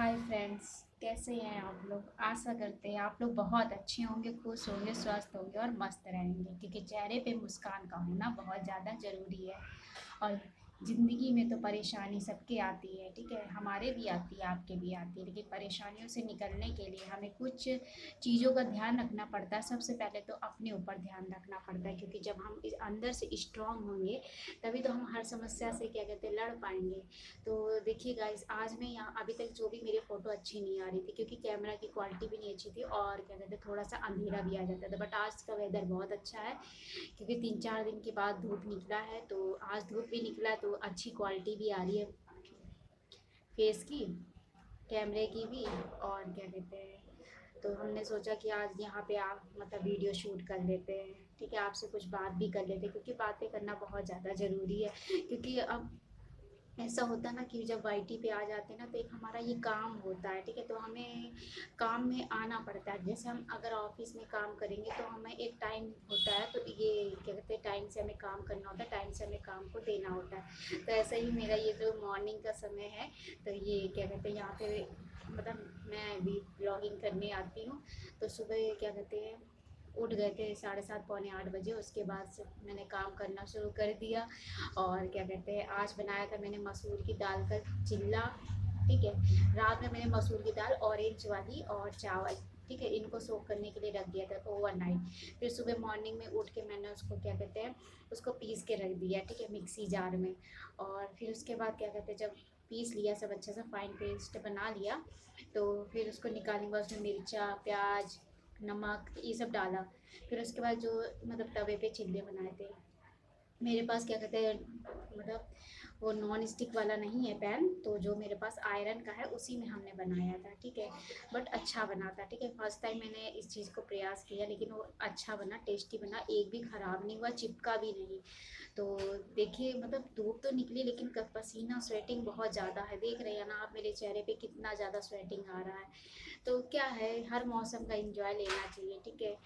Hi friends, कैसे हैं आप लोग। आशा करते हैं आप लोग बहुत अच्छे होंगे, खुश होंगे, स्वस्थ होंगे और मस्त रहेंगे, क्योंकि चेहरे पे मुस्कान का होना बहुत ज़्यादा ज़रूरी है। और ज़िंदगी में तो परेशानी सबके आती है, ठीक है, हमारे भी आती है, आपके भी आती है, लेकिन परेशानियों से निकलने के लिए हमें कुछ चीज़ों का ध्यान रखना पड़ता है। सबसे पहले तो अपने ऊपर ध्यान रखना पड़ता है, क्योंकि जब हम इस अंदर से स्ट्रांग होंगे तभी तो हम हर समस्या से क्या कहते हैं लड़ पाएंगे। तो देखिए गाइस, आज मैं यहाँ अभी तक जो भी मेरी फ़ोटो अच्छी नहीं आ रही थी, क्योंकि कैमरा की क्वालिटी भी नहीं अच्छी थी और क्या कहते हैं थोड़ा सा अंधेरा भी आ जाता था। बट आज का वेदर बहुत अच्छा है, क्योंकि 3-4 दिन के बाद धूप निकला है, तो आज धूप भी निकला तो अच्छी क्वालिटी भी आ रही है फेस की, कैमरे की भी। और क्या कहते हैं, तो हमने सोचा कि आज यहाँ पे आप मतलब वीडियो शूट कर लेते हैं, ठीक है, आपसे कुछ बात भी कर लेते हैं, क्योंकि बातें करना बहुत ज़्यादा ज़रूरी है। क्योंकि अब ऐसा होता है ना कि जब वाईटी पे आ जाते हैं ना, तो एक हमारा ये काम होता है, ठीक है, तो हमें काम में आना पड़ता है। जैसे हम अगर ऑफिस में काम करेंगे तो हमें एक टाइम होता है, तो ये क्या कहते हैं टाइम से हमें काम करना होता है, टाइम से हमें काम को देना होता है। तो ऐसा ही मेरा ये जो मॉर्निंग का समय है, तो ये क्या कहते हैं यहाँ पे मतलब मैं भी ब्लॉगिंग करने आती हूँ। तो सुबह क्या कहते हैं उठ गए थे 7:30 पौने 8 बजे, उसके बाद से मैंने काम करना शुरू कर दिया। और क्या कहते हैं आज बनाया था मैंने मसूर की दाल का चिल्ला, ठीक है। रात में मैंने मसूर की दाल ऑरेंज वाली और चावल, ठीक है, इनको सोक करने के लिए रख दिया था ओवरनाइट। फिर सुबह मॉर्निंग में उठ के मैंने उसको क्या कहते हैं उसको पीस के रख दिया, ठीक है, मिक्सी जार में। और फिर उसके बाद क्या कहते हैं जब पीस लिया सब अच्छे से फाइन पेस्ट बना लिया, तो फिर उसको निकालने के बाद उसमें मिर्चा, प्याज, नमक ये सब डाला। फिर उसके बाद जो मतलब तवे पे चिल्ले बनाए थे, मेरे पास क्या कहते हैं मतलब वो नॉन स्टिक वाला नहीं है पैन, तो जो मेरे पास आयरन का है उसी में हमने बनाया था, ठीक है। बट अच्छा बना था, ठीक है, फर्स्ट टाइम मैंने इस चीज़ को प्रयास किया, लेकिन वो अच्छा बना, टेस्टी बना, एक भी ख़राब नहीं हुआ, चिपका भी नहीं। तो देखिए मतलब धूप तो निकली, लेकिन पसीना स्वेटिंग बहुत ज़्यादा है, देख रहे हैं ना आप मेरे चेहरे पे कितना ज़्यादा स्वेटिंग आ रहा है। तो क्या है, हर मौसम का एंजॉय लेना चाहिए, ठीक है,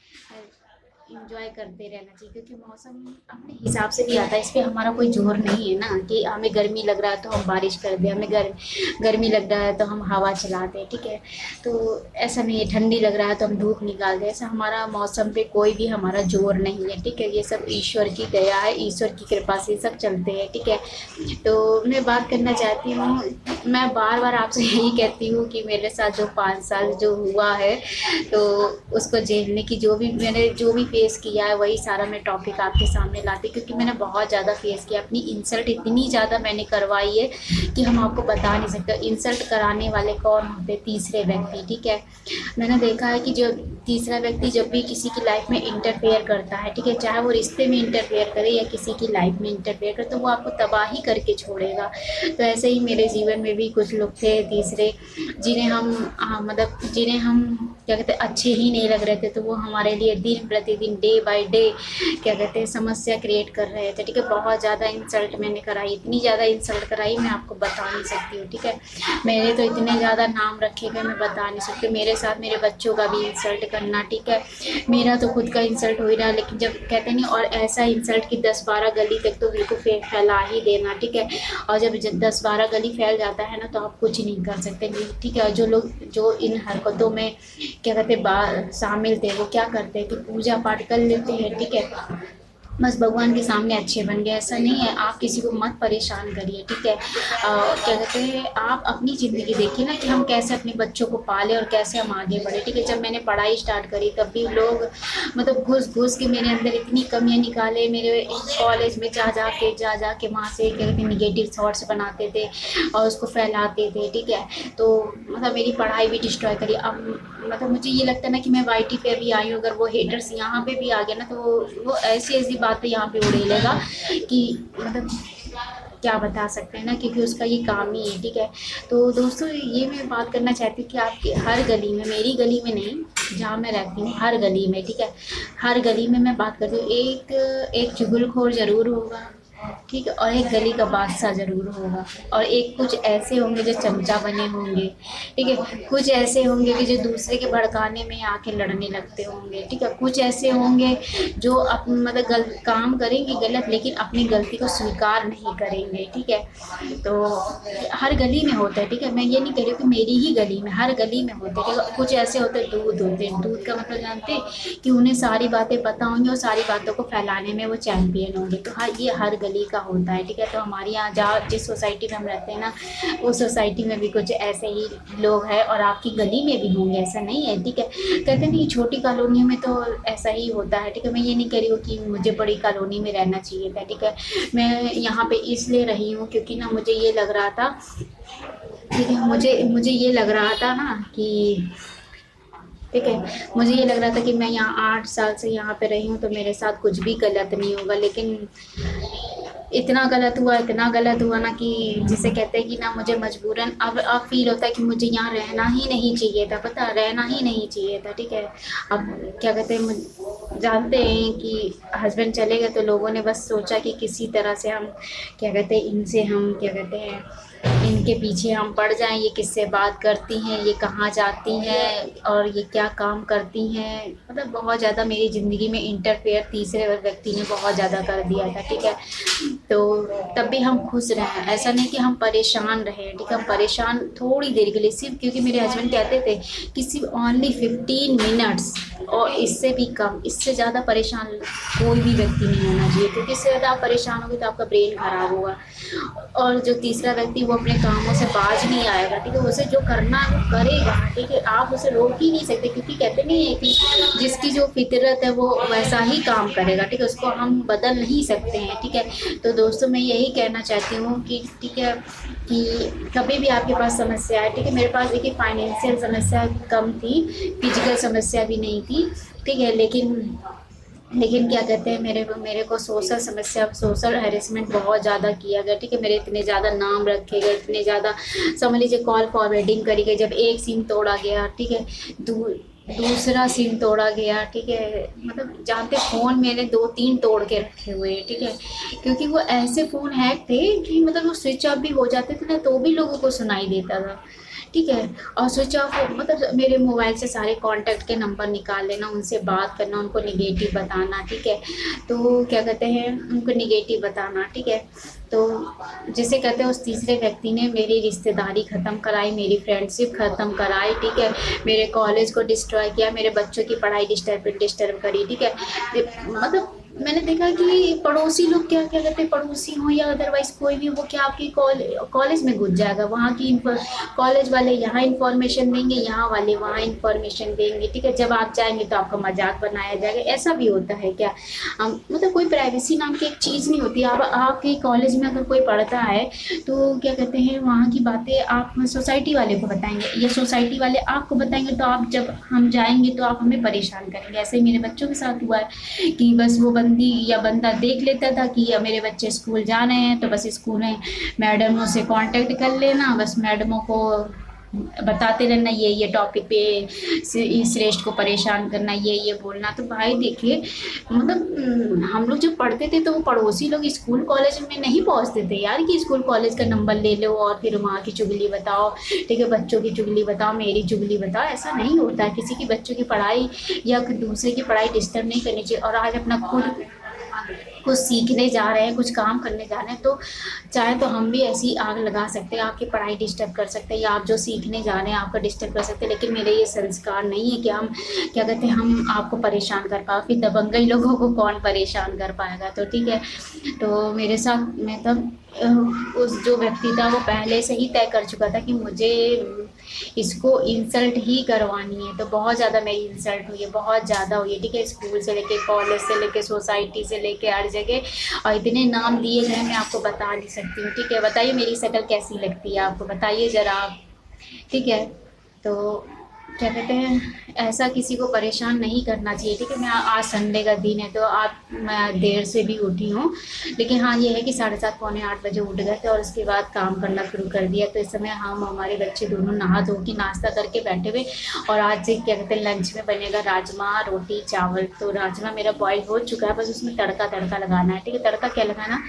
इंजॉय करते रहना चाहिए, क्योंकि मौसम अपने हिसाब से भी आता है, इस पर हमारा कोई जोर नहीं है ना कि हमें गर्मी लग रहा है तो हम बारिश कर दें, हमें गर्मी लग रहा है तो हम हवा चला दें, ठीक है। तो ऐसा नहीं है, ठंडी लग रहा है तो हम धूप निकाल दें, ऐसा हमारा मौसम पे कोई भी हमारा जोर नहीं है, ठीक है। ये सब ईश्वर की दया है, ईश्वर की कृपा से सब चलते हैं, ठीक है। तो मैं बात करना चाहती हूँ, मैं बार बार आपसे यही कहती हूँ कि मेरे साथ जो 5 साल जो हुआ है, तो उसको झेलने की मैंने जो भी फेस किया है वही सारा मैं टॉपिक आपके सामने लाती, क्योंकि मैंने बहुत ज़्यादा फेस किया, अपनी इंसल्ट इतनी ज़्यादा मैंने करवाई है कि हम आपको बता नहीं सकते। इंसल्ट कराने वाले कौन होते, तीसरे व्यक्ति, ठीक है। मैंने देखा है कि जो तीसरा व्यक्ति जब भी किसी की लाइफ में इंटरफेयर करता है, ठीक है, चाहे वो रिश्ते में इंटरफेयर करे या किसी की लाइफ में इंटरफेयर करे, तो वो आपको तबाही करके छोड़ेगा। तो ऐसे ही मेरे जीवन में भी कुछ लोग थे तीसरे, जिन्हें हम मतलब जिन्हें हम क्या कहते हैं अच्छे ही नहीं लग रहे थे, तो वो हमारे लिए दिन प्रतिदिन डे बाय डे क्या कहते हैं समस्या क्रिएट कर रहे थे, ठीक है। बहुत ज़्यादा इंसल्ट मैंने कराई, इतनी ज़्यादा इंसल्ट कराई मैं आपको बता नहीं सकती हूँ, ठीक है। मेरे तो इतने ज़्यादा नाम रखे गए मैं बता नहीं सकती, मेरे साथ मेरे बच्चों का भी इंसल्ट करना, ठीक है। मेरा तो खुद का इंसल्ट हो ही रहा, लेकिन जब कहते नहीं, और ऐसा इंसल्ट कि 10-12 गली तक तो बिल्कुल फैला ही देना, ठीक है। और जब 10-12 गली फैल जाता है ना, तो आप कुछ नहीं कर सकते, ठीक है। और जो लोग जो इन हरकतों में क्या कहते शामिल थे, वो क्या करते हैं कि पूजा पाठ कर लेते हैं, ठीक है, बस भगवान के सामने अच्छे बन गए। ऐसा नहीं है, आप किसी को मत परेशान करिए, ठीक है। क्या कहते हैं आप अपनी ज़िंदगी देखिए ना कि हम कैसे अपने बच्चों को पालें और कैसे हम आगे बढ़े, ठीक है। जब मैंने पढ़ाई स्टार्ट करी तब भी लोग मतलब घुस घुस के मेरे अंदर इतनी कमियां निकाले, मेरे कॉलेज में जा जा के वहाँ से क्या कहते हैं निगेटिव थॉट्स बनाते थे और उसको फैलाते थे, ठीक है। तो मतलब मेरी पढ़ाई भी डिस्ट्रॉय करी। अब मतलब मुझे ये लगता है ना कि मैं वाईटी पे अभी आई हूँ, अगर वो हेटर्स यहाँ पे भी आ गया ना, तो वो ऐसी ऐसी बातें यहाँ पे उड़ेलेगा कि मतलब क्या बता सकते हैं ना, क्योंकि उसका ये काम ही है, ठीक है। तो दोस्तों ये मैं बात करना चाहती हूँ कि आपके हर गली में, मेरी गली में नहीं, जहाँ मैं रहती हूँ हर गली में, ठीक है, हर गली में मैं बात करती हूँ, एक एक चुगलखोर ज़रूर होगा, ठीक है, और एक गली का बादशाह ज़रूर होगा, और एक कुछ ऐसे होंगे जो चमचा बने होंगे, ठीक है, कुछ ऐसे होंगे कि जो दूसरे के भड़काने में आके लड़ने लगते होंगे, ठीक है, कुछ ऐसे होंगे जो मतलब काम करेंगे गलत, लेकिन अपनी गलती को स्वीकार नहीं करेंगे, ठीक है। तो हर गली में होता है, ठीक है, मैं ये नहीं कह रही हूँ कि मेरी ही गली में, हर गली में होते हैं, ठीक है। कुछ ऐसे होते हैं, दूध होते हैं, दूध का मतलब जानते हैं कि उन्हें सारी बातें पता होंगी और सारी बातों को फैलाने में वो चैंपियन होंगे। तो हाँ, ये हर गली का होता है, ठीक है। तो हमारे यहाँ जहाँ जिस सोसाइटी में हम रहते हैं ना, उस सोसाइटी में भी कुछ ऐसे ही लोग हैं, और आपकी गली में भी होंगे, ऐसा नहीं है, ठीक है। कहते नहीं छोटी कॉलोनी में तो ऐसा ही होता है, ठीक है। मैं ये नहीं कह रही हूँ कि मुझे बड़ी कॉलोनी में रहना चाहिए था, ठीक है। मैं यहाँ पे इसलिए रही हूँ क्योंकि ना मुझे ये लग रहा था, ठीक है, मुझे ये लग रहा था ना कि, ठीक है, मुझे ये लग रहा था कि मैं यहाँ 8 साल से यहाँ पे रही हूँ तो मेरे साथ कुछ भी गलत नहीं होगा, लेकिन इतना गलत हुआ ना कि जिसे कहते हैं कि ना मुझे मजबूरन अब फील होता है कि मुझे यहाँ रहना ही नहीं चाहिए था, पता, रहना ही नहीं चाहिए था, ठीक है। अब क्या कहते हैं, जानते हैं कि हस्बैंड चले गए तो लोगों ने बस सोचा कि किसी तरह से हम, क्या कहते हैं, इनसे हम, क्या कहते हैं, इनके पीछे हम पड़ जाएं, ये किससे बात करती हैं, ये कहाँ जाती हैं, और ये क्या काम करती हैं, मतलब बहुत ज़्यादा मेरी ज़िंदगी में इंटरफेयर तीसरे व्यक्ति ने बहुत ज़्यादा कर दिया था, ठीक है। तो तब भी हम खुश रहे, ऐसा नहीं कि हम परेशान रहे, ठीक है। हम परेशान थोड़ी देर के लिए, सिर्फ क्योंकि मेरे हस्बैंड कहते थे कि सिर्फ ओनली 15 मिनट्स, और इससे भी कम, इससे ज़्यादा परेशान कोई भी व्यक्ति नहीं होना चाहिए, क्योंकि इससे ज़्यादा आप परेशान होंगे तो आपका ब्रेन खराब होगा, और जो तीसरा व्यक्ति वो अपने कामों से बाज नहीं आएगा, ठीक है। उसे जो करना है वो करेगा, ठीक है, आप उसे रोक ही नहीं सकते, क्योंकि कहते नहीं है कि जिसकी जो फितरत है वो वैसा ही काम करेगा, ठीक है, उसको हम बदल नहीं सकते हैं, ठीक है। तो दोस्तों, मैं यही कहना चाहती हूँ कि, ठीक है, कि कभी भी आपके पास समस्या है, ठीक है, मेरे पास देखिए फाइनेंशियल समस्या कम थी, फिजिकल समस्या भी नहीं थी, ठीक है, लेकिन क्या कहते हैं, मेरे को सोशल समस्या, सोशल हैरेसमेंट बहुत ज़्यादा किया गया, ठीक है। मेरे इतने ज़्यादा नाम रखे गए, इतने ज़्यादा, समझ लीजिए कॉल फॉरवर्डिंग करी गई, जब एक सिम तोड़ा गया, ठीक है, दूसरा सिम तोड़ा गया, ठीक है, मतलब जानते, फ़ोन मैंने 2-3 तोड़ के रखे हुए हैं, ठीक है, क्योंकि वो ऐसे फ़ोन हैक थे कि मतलब वो स्विच ऑफ भी हो जाते थे ना तो भी लोगों को सुनाई देता था, ठीक है। और स्विच ऑफ मतलब मेरे मोबाइल से सारे कॉन्टैक्ट के नंबर निकाल लेना, उनसे बात करना, उनको निगेटिव बताना, ठीक है। तो क्या कहते हैं, उनको निगेटिव बताना, ठीक है। तो जिसे कहते हैं, उस तीसरे व्यक्ति ने मेरी रिश्तेदारी ख़त्म कराई, मेरी फ्रेंडशिप ख़त्म कराई, ठीक है, मेरे कॉलेज को डिस्ट्रॉय किया, मेरे बच्चों की पढ़ाई डिस्टर्ब करी, ठीक है। मतलब मैंने देखा कि पड़ोसी लोग, क्या क्या कहते हैं, पड़ोसी हों या अदरवाइज कोई भी, वो क्या आपकी कॉलेज में घुस जाएगा, वहाँ की कॉलेज वाले यहाँ इन्फॉर्मेशन देंगे, यहाँ वाले वहाँ इन्फॉर्मेशन देंगे, ठीक है। जब आप जाएंगे तो आपका मजाक बनाया जाएगा, ऐसा भी होता है क्या? मतलब कोई प्राइवेसी नाम की एक चीज़ नहीं होती। आप आपके कॉलेज में अगर कोई पढ़ता है तो क्या कहते हैं, वहाँ की बातें आप सोसाइटी वाले को बताएंगे या सोसाइटी वाले आपको बताएंगे, तो आप जब हम जाएंगे तो आप हमें परेशान करेंगे। ऐसे ही मेरे बच्चों के साथ हुआ है कि बस वो बंदी या बंदा देख लेता था कि या मेरे बच्चे स्कूल जा रहे हैं तो बस स्कूल में मैडमों से कांटेक्ट कर लेना, बस मैडमों को बताते रहना ये टॉपिक पे, श्रेष्ठ को परेशान करना, ये बोलना। तो भाई देखिए, मतलब हम लोग जब पढ़ते थे तो वो पड़ोसी लोग स्कूल कॉलेज में नहीं पहुंचते थे यार कि स्कूल कॉलेज का नंबर ले लो और फिर वहाँ की चुगली बताओ, ठीक है, बच्चों की चुगली बताओ, मेरी चुगली बताओ। ऐसा नहीं होता है, किसी की बच्चों की पढ़ाई या दूसरे की पढ़ाई डिस्टर्ब नहीं करनी चाहिए। और आज अपना खुद कुछ सीखने जा रहे हैं, कुछ काम करने जा रहे हैं, तो चाहे तो हम भी ऐसी आग लगा सकते हैं, आपकी पढ़ाई डिस्टर्ब कर सकते हैं या आप जो सीखने जा रहे हैं आपका डिस्टर्ब कर सकते हैं। लेकिन मेरे ये संस्कार नहीं है कि हम, क्या कहते हैं, हम आपको परेशान कर पाओ। फिर दबंगई लोगों को कौन परेशान कर पाएगा? तो ठीक है, तो मेरे साथ मैं तब उस जो व्यक्ति था वो पहले से ही तय कर चुका था कि मुझे इसको इंसल्ट ही करवानी है। तो बहुत ज़्यादा मेरी इंसल्ट हुई है, बहुत ज़्यादा हुई है, ठीक है, स्कूल से लेके, कॉलेज से लेके, सोसाइटी से लेके, हर जगह। और इतने नाम दिए गए मैं आपको बता नहीं सकती हूँ, ठीक है। बताइए मेरी शक्ल कैसी लगती है आपको, बताइए ज़रा आप, ठीक है। तो क्या कहते हैं, ऐसा किसी को परेशान नहीं करना चाहिए, ठीक है। मैं आज संडे का दिन है तो मैं देर से भी उठी हूँ, लेकिन हाँ ये है कि 7:30 पौने 8 बजे उठ गए थे और उसके बाद काम करना शुरू कर दिया। तो इस समय हम हमारे बच्चे दोनों नहा धो के नाश्ता करके बैठे हुए। और आज से क्या कहते हैं, लंच में बनेगा राजमा, रोटी, चावल। तो राजमा मेरा बॉयल हो चुका है, बस उसमें तड़का लगाना है, ठीक है। तड़का क्या लगाना,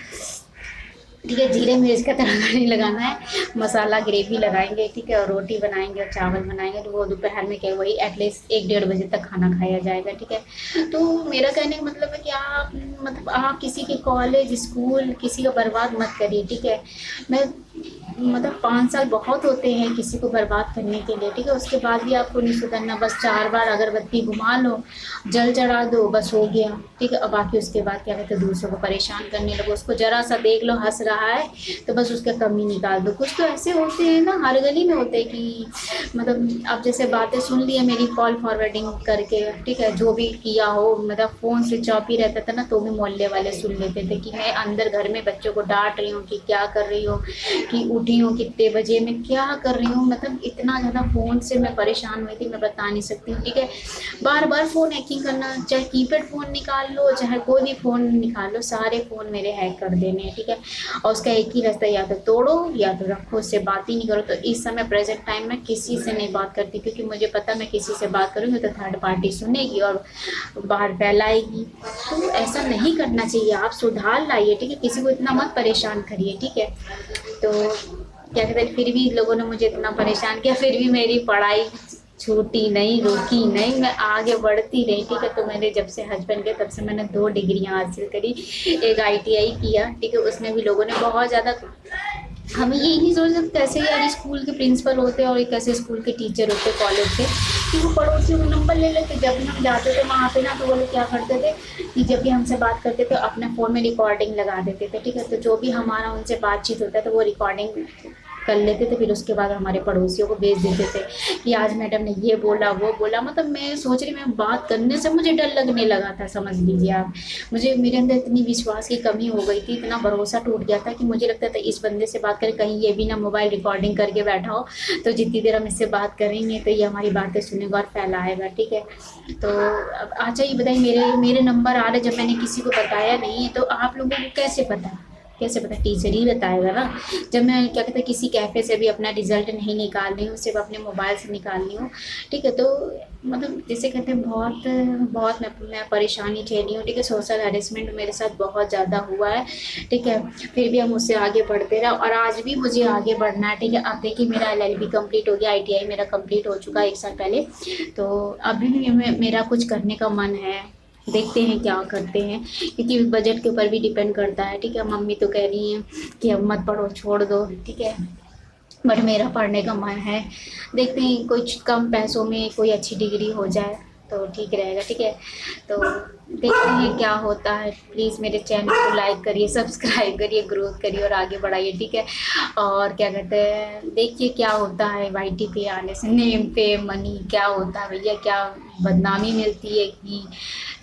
ठीक है। जीरे मिर्च का तड़का नहीं लगाना है, मसाला ग्रेवी लगाएंगे, ठीक है, और रोटी बनाएंगे और चावल बनाएंगे, तो वो दोपहर में क्या वही एटलीस्ट 1-1:30 बजे तक खाना खाया जाएगा, ठीक है। तो मेरा कहने का मतलब है कि आप मतलब आप किसी के कॉलेज स्कूल किसी का बर्बाद मत करिए, ठीक है। मैं मतलब 5 साल बहुत होते हैं किसी को बर्बाद करने के लिए, ठीक है। उसके बाद भी आपको नहीं सुधरना, बस 4 बार अगरबत्ती घुमा लो, जल चढ़ा दो, बस हो गया, ठीक है। अब बाकी उसके बाद क्या कहते हैं, दूसरों को परेशान करने लगो, उसको जरा सा देख लो हंस रहा है तो बस उसका कमी निकाल दो। कुछ तो ऐसे होते हैं ना, हर गली में होते हैं कि मतलब अब जैसे बातें सुन ली है मेरी कॉल फॉरवर्डिंग करके, ठीक है, जो भी किया हो, मतलब फ़ोन स्विच ऑफ ही रहता था ना तो भी मोहल्ले वाले सुन लेते थे कि मैं अंदर घर में बच्चों को डांट रही हूँ कि क्या कर रही हूँ, कि उठी हूँ कितने बजे, मैं क्या कर रही हूँ, मतलब इतना ज़्यादा फ़ोन से मैं परेशान हुई थी, मैं बता नहीं सकती हूँ, ठीक है। बार बार फ़ोन हैकिंग करना, चाहे कीपैड फ़ोन निकाल लो चाहे कोई भी फ़ोन निकाल लो, सारे फ़ोन मेरे हैक कर देने हैं, ठीक है। और उसका एक ही रास्ता, या तो तोड़ो या तो रखो, उससे बात ही नहीं करो। तो इस समय प्रेजेंट टाइम में किसी से नहीं बात करती, क्योंकि मुझे पता मैं किसी से बात करूँगी तो थर्ड पार्टी सुनेगी और बाहर फैलाएगी। तो ऐसा नहीं करना चाहिए, आप सुधार लाइए, ठीक है, किसी को इतना मत परेशान करिए, ठीक है। तो क्या कहते हैं, फिर भी लोगों ने मुझे इतना परेशान किया, फिर भी मेरी पढ़ाई छूटी नहीं, रुकी नहीं, मैं आगे बढ़ती रही, ठीक है। तो मैंने जब से हस्बैंड के तब से मैंने 2 डिग्रियां हासिल करी, एक ITI किया, ठीक है। उसमें भी लोगों ने बहुत ज़्यादा, हमें ये नहीं सोच सकते कैसे यार स्कूल के प्रिंसिपल होते हैं और कैसे स्कूल के टीचर होते हैं कॉलेज के, कि वो पड़ोसियों को नंबर ले लेते। जब भी हम जाते थे वहाँ पे ना तो वो लोग क्या करते थे कि जब भी हमसे बात करते थे अपने फ़ोन में रिकॉर्डिंग लगा देते थे, ठीक है। तो जो भी हमारा उनसे बातचीत होता है तो वो रिकॉर्डिंग कर लेते थे, फिर उसके बाद हमारे पड़ोसियों को भेज देते थे कि आज मैडम ने ये बोला वो बोला। मतलब मैं सोच रही, मैं बात करने से मुझे डर लगने लगा था, समझ लीजिए आप। मुझे मेरे अंदर इतनी विश्वास की कमी हो गई थी, इतना भरोसा टूट गया था कि मुझे लगता था इस बंदे से बात करें, कहीं ये भी ना मोबाइल रिकॉर्डिंग करके बैठा हो, तो जितनी देर हम इससे बात करेंगे तो ये हमारी बातें सुनेगा और फैलाएगा, ठीक है। तो अब अच्छा ये बताइए, मेरे मेरे नंबर आ रहे जब मैंने किसी को बताया नहीं है, तो आप लोगों को कैसे पता, कैसे पता, टीचर ही बताएगा ना। जब मैं क्या कहते हैं किसी कैफ़े से भी अपना रिजल्ट नहीं निकाल रही हूँ, सिर्फ अपने मोबाइल से निकाल रही हूँ, ठीक है। तो मतलब जैसे कहते हैं बहुत बहुत मैं परेशानी झेली हूँ, ठीक है। सोशल हैरेसमेंट मेरे साथ बहुत ज़्यादा हुआ है, ठीक है। फिर भी हम उससे आगे बढ़ते रहे और आज भी मुझे आगे बढ़ना है, ठीक है। अब देखिए मेरा LLB कंप्लीट हो गया, ITI मेरा कंप्लीट हो चुका है 1 साल पहले। तो अभी भी मेरा कुछ करने का मन है, देखते हैं क्या करते हैं, क्योंकि बजट के ऊपर भी डिपेंड करता है, ठीक है। मम्मी तो कह रही हैं कि अब मत पढ़ो, छोड़ दो, ठीक है। बट मेरा पढ़ने का मन है, देखते हैं कुछ कम पैसों में कोई अच्छी डिग्री हो जाए तो ठीक रहेगा, ठीक है। तो देखते हैं क्या होता है। प्लीज़ मेरे चैनल को लाइक करिए, सब्सक्राइब करिए, ग्रोथ करिए और आगे बढ़ाइए, ठीक है। और क्या कहते हैं, देखिए क्या होता है YT पे आने से, नेम पे मनी क्या होता है भैया, क्या बदनामी मिलती है कि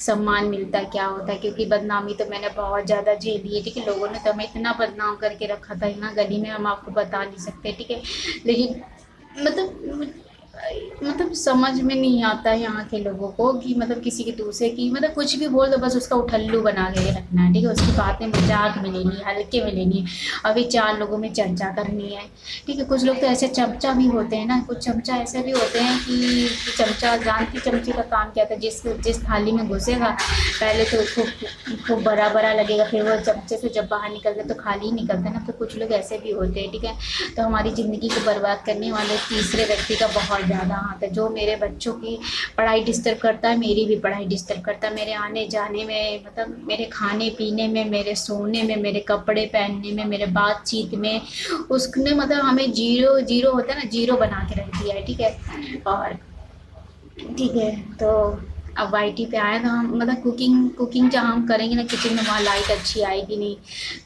सम्मान मिलता है, क्या होता है। क्योंकि बदनामी तो मैंने बहुत ज़्यादा झेली है, ठीक है। लोगों ने तो हमें इतना बदनाम करके रखा था ना गली में, हम आपको बता नहीं सकते, ठीक है। लेकिन मतलब मतलब समझ में नहीं आता है यहाँ के लोगों को कि मतलब किसी के दूसरे की मतलब कुछ भी बोल दो बस उसका उठल्लू बना के रखना है, ठीक है। उसकी बातें मजाक में लेनी है, हल्के में लेनी है, अभी 4 लोगों में चर्चा करनी है, ठीक है। कुछ लोग तो ऐसे चमचा भी होते हैं ना, कुछ चमचा ऐसे भी होते हैं कि चमचा जानती, चमचे का काम क्या था, जिस थाली में घुसेगा पहले तो खूब खूब बड़ा बड़ा लगेगा, फिर वो चमचे से जब बाहर निकलते तो खाली ही निकलते हैं ना। तो कुछ लोग ऐसे भी होते हैं, ठीक है। तो हमारी ज़िंदगी को बर्बाद करने वाले तीसरे व्यक्ति का बहुत ज़्यादा हाथ है, जो मेरे बच्चों की पढ़ाई डिस्टर्ब करता है, मेरी भी पढ़ाई डिस्टर्ब करता है, मेरे आने जाने में, मतलब मेरे खाने पीने में, मेरे सोने में, मेरे कपड़े पहनने में, मेरे बातचीत में, उसने मतलब हमें जीरो जीरो होता है ना, जीरो बना के रख दिया है, ठीक है। और ठीक है, तो अब YT पे आए तो हम मतलब कुकिंग जहाँ हम करेंगे ना किचन में, वहाँ लाइट अच्छी आएगी नहीं,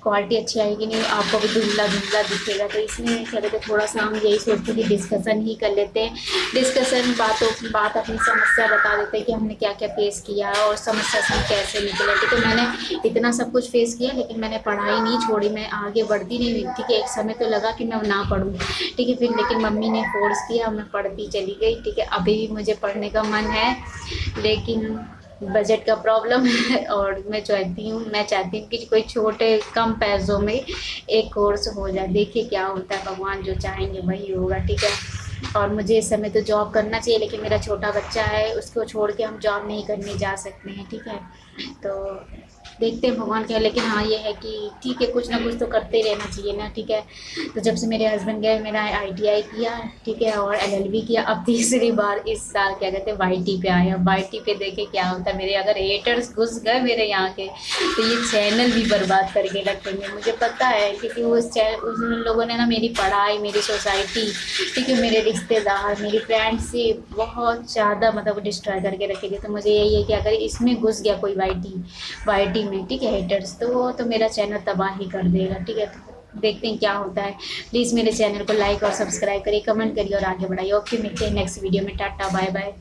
क्वालिटी अच्छी आएगी नहीं, आपको भी धुंधला धुंधला दिखेगा। तो इसलिए क्या कहते हैं थोड़ा सा हम यही सोचते हैं कि डिस्कशन ही कर लेते हैं, डिस्कशन बात अपनी समस्या बता देते हैं कि हमने क्या क्या फेस किया है और समस्या से हम कैसे निकले, ठीक है। मैंने इतना सब कुछ फेस किया लेकिन मैंने पढ़ाई नहीं छोड़ी, मैं आगे बढ़ती नहीं हुई, ठीक है। एक समय तो लगा कि मैं ना पढ़ूँ, ठीक है, फिर लेकिन मम्मी ने फोर्स किया, मैं पढ़ती चली गई, ठीक है। अभी भी मुझे पढ़ने का मन है लेकिन बजट का प्रॉब्लम है, और मैं चाहती हूँ कि कोई छोटे कम पैसों में एक कोर्स हो जाए, देखिए क्या होता है, भगवान जो चाहेंगे वही होगा, ठीक है। और मुझे इस समय तो जॉब करना चाहिए लेकिन मेरा छोटा बच्चा है, उसको छोड़ के हम जॉब नहीं करने जा सकते हैं, ठीक है। तो देखते हैं भगवान क्या, लेकिन हाँ ये है कि ठीक है, कुछ ना कुछ तो करते रहना चाहिए ना, ठीक है। तो जब से मेरे हस्बैंड गए, मेरा ITI किया, ठीक है, और LLB किया, अब तीसरी बार इस साल क्या कहते हैं YT पे आए। अब YT पे देखे क्या होता है, मेरे अगर हेटर्स घुस गए मेरे यहाँ के, तो ये चैनल भी बर्बाद करके रखेंगे, मुझे पता है। क्योंकि उन लोगों ने ना मेरी पढ़ाई, मेरी सोसाइटी, ठीक है, मेरे रिश्तेदार, मेरी फ्रेंडशिप बहुत ज़्यादा मतलब डिस्ट्रॉय करके रखेंगे। तो मुझे यही है कि अगर इसमें घुस गया कोई YT में, ठीक है, हेटर्स, तो वो तो मेरा चैनल तबाह ही कर देगा, ठीक है। तो देखते हैं क्या होता है। प्लीज़ मेरे चैनल को लाइक और सब्सक्राइब करिए, कमेंट करिए और आगे बढ़ाइए। ओके, मिलते हैं नेक्स्ट वीडियो में। Tata, bye bye.